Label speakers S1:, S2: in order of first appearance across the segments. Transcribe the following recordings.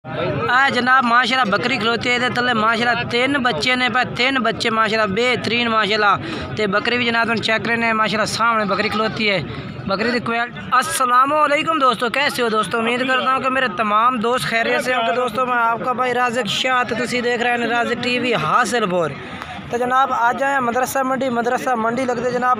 S1: जनाब माशाल्लाह बकरी खलोती है तले माशाल्लाह 3 बच्चे ने पे 3 बच्चे माशाल्लाह बेहतरीन माशाल्लाह ते बकरी भी जनाब तुम चेक करने माशाल्लाह सामने बकरी खलोती है बकरी दी क्वालिटी। अस्सलामुअलैकुम दोस्तों, कैसे हो दोस्तों? उम्मीद करता हूँ कि मेरे तमाम दोस्त खैरियत से होंगे। दोस्तों मैं आपका भाई राज़िक शाह तुसी देख रहे हैं राज़िक टीवी हासिलपुर। तो जनाब आज आए मदरसा मंडी लगते जनाब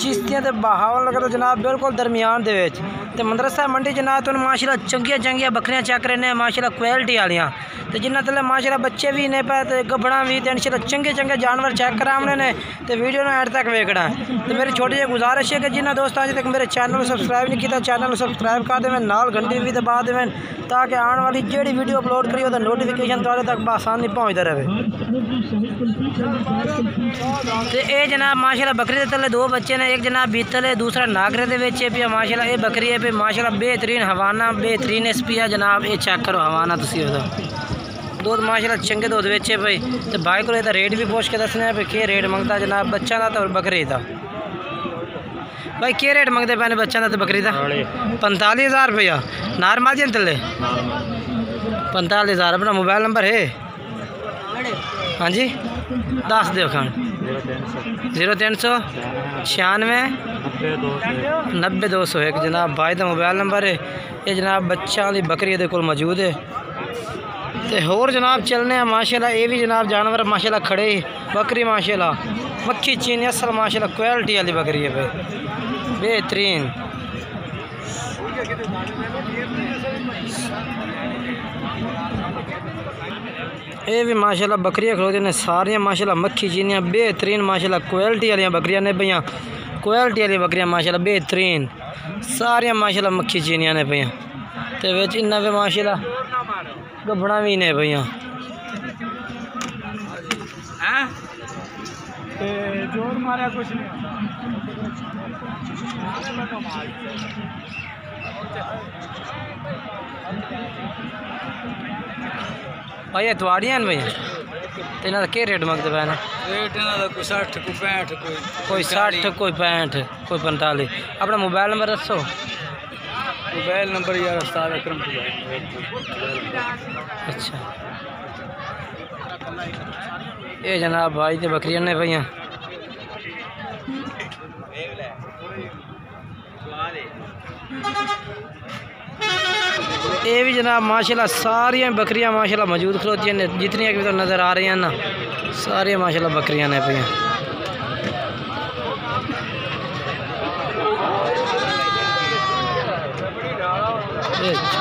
S1: चिश्तियां ते बहावल लगते जनाब बिल्कुल दरमियान दे विच ते मदरसा मंडी जनाब तुम माशाल्लाह चंगियां बकरियां चेक रहे माशाल्लाह क्वालिटी वालियां ते जिन्ना तले माशाल्लाह बच्चे भी ने पे ते गब्बड़ां भी ते इंशाल्लाह चंगे जानवर चेक कराने ने ते वीडियो ने एंड तक वेखना तो मेरी छोटी जी गुजारिश है कि जिन्ना दोस्त अज तक मेरे चैनल सब्सक्राइब नहीं किया चैनल सब्सक्राइब कर देवें नाल घंटी भी दबा देवें ताकि आने वाली जेड़ी वीडियो अपलोड करी तो नोटिफिकेशन तुहाडे तक बआसानी पहुँचता रहे। तो ये जनाब माशाल्लाह बकरी के तले 2 बच्चे ने, एक जनाब बीतल है दूसरा नागरे दे विच है पिया माशाल्लाह। ये बकरी है पे माशाल्लाह बेहतरीन हवाना बेहतरीन इस पिया जनाब ये चेक करो हवाना तुसी ओदा दूध माशाल्लाह चंगे दूध बेचे भाई। तो भाई को रेट भी पूछ के दसने पे के रेट मंगता जनाब बच्चा का तो बकरी का भाई के रेट मंगते पे बच्चा का तो बकरी का 45,000 रुपया नॉर्मल जी तले 45,000। अपना मोबाइल नंबर है हाँ जी दस दो खान 0396 90-201 जनाब भाई का मोबाइल नंबर है। ये जनाब बच्चा वाली बकरी ये कोल मौजूद है। तो होर जनाब चलने माशाल्लाह ये भी जनाब जानवर माशाल्लाह खड़े बकरी माशाल्लाह मक्खी चीनी असल माशाल्लाह क्वालिटी वाली बकरी है भाई बेहतरीन। ये भी माशाल्लाह बकरियां खलोती ने सारियां माशाल्लाह मक्खी चीनियां बेहतरीन माशाल्लाह क्वालिटी वाली बकरियां ने भैया क्वालिटी वाली बकरियां माशाल्लाह बेहतरीन सारियां माशाल्लाह मक्खी चीनियां ने भैया तो विच इन्ना भी माशाल्लाह गब्बड़ा भी ने भैया जोर मारा कुछ नहीं भाई एतवारियां भैया तो इन्हों का रेट मंगते पे
S2: रेट कोई 60 कोई 65
S1: कोई 60 कोई 65 कोई 45। अपना मोबाइल नंबर दसो।
S2: मोबाइल नंबर यार उस्ताद अकरम
S1: अच्छा ये जनाब भाई तो बकरियां ने भैया ये भी जनाब माशाल्लाह सारियां बकरियां माशाल्लाह मौजूद खलोती ने जितनी भी तो नज़र आ रही हैं ना सारियां माशाल्लाह बकरियां ने भैया।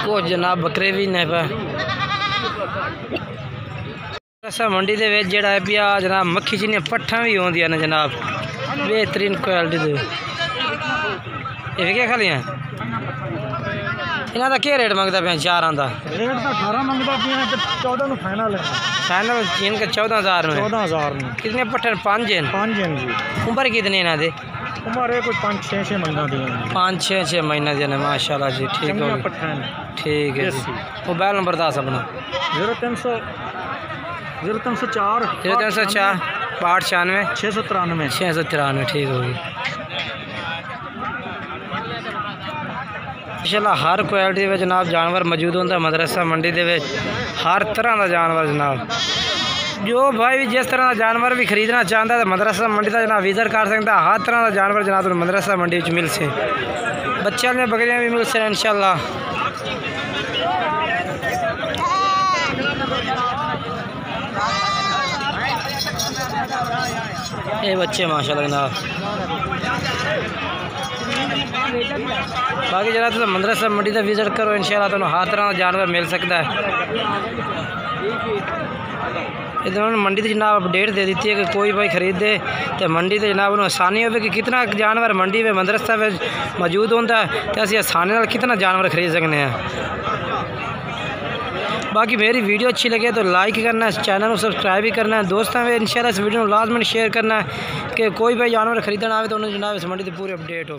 S1: कुछ जनाब बकरे भी ने पे मंडी के जोड़ा है पिया जनाब मक्खी चीनियां पट्ठा भी होंदियां ने जनाब बेहतरीन क्वालिटी दे ये क्या खालियां इन्हों का क्या रेट मंगता पे चारां का
S2: रेट तो 18 मंगता पे 14 फाइनल है
S1: फाइनल इनका 14,000 में
S2: 14,000 में
S1: कितने पट्ठे 5 हैं
S2: 5 हैं जी।
S1: उम्र कितनी इन्हों की
S2: उम्र है कोई 5-6 महीना दी
S1: 5-6 महीने दी ने माशाल्लाह जी ठीक है ठीक है जी। मोबाइल नंबर दस अपना
S2: 0304
S1: 0304
S2: 693
S1: 693 ठीक होगी माशाल्लाह। हर क्वालिटी में जनाब जानवर मौजूद होता मदरसा मंडी के हर तरह का जानवर जनाब जो भाई भी जिस तरह का जानवर भी खरीदना चाहता है तो मदरसा मंडी का जनाब विजिट कर सकता है। हर तरह का जानवर जनाब मदरसा मंडी में मिल से बच्चे में बकरियां भी मिल से इंशाल्लाह। ये बच्चे माशाल्लाह जनाब बाकी जरा तो मदरसा मंडी का विजिट करो इंशाल्लाह तो हर तरह का जानवर मिल सकता है। इधर मंडी की जनाब अपडेट दे दी है कि कोई भाई खरीदे तो मंडी से जनाब आसानी हो कि कितना जानवर मंडी में मदरसा में मौजूद होता है तो असं आसानी कितना जानवर खरीद सकते हैं। बाकी मेरी वीडियो अच्छी लगे तो लाइक करना है चैनल को सब्सक्राइब भी करना है दोस्तों में इंशाल्लाह इस वीडियो को लाजमी शेयर करना है कि कोई भाई जानवर खरीदना आए तो उन्हें जनाब इस मंडी की पूरी अपडेट हो।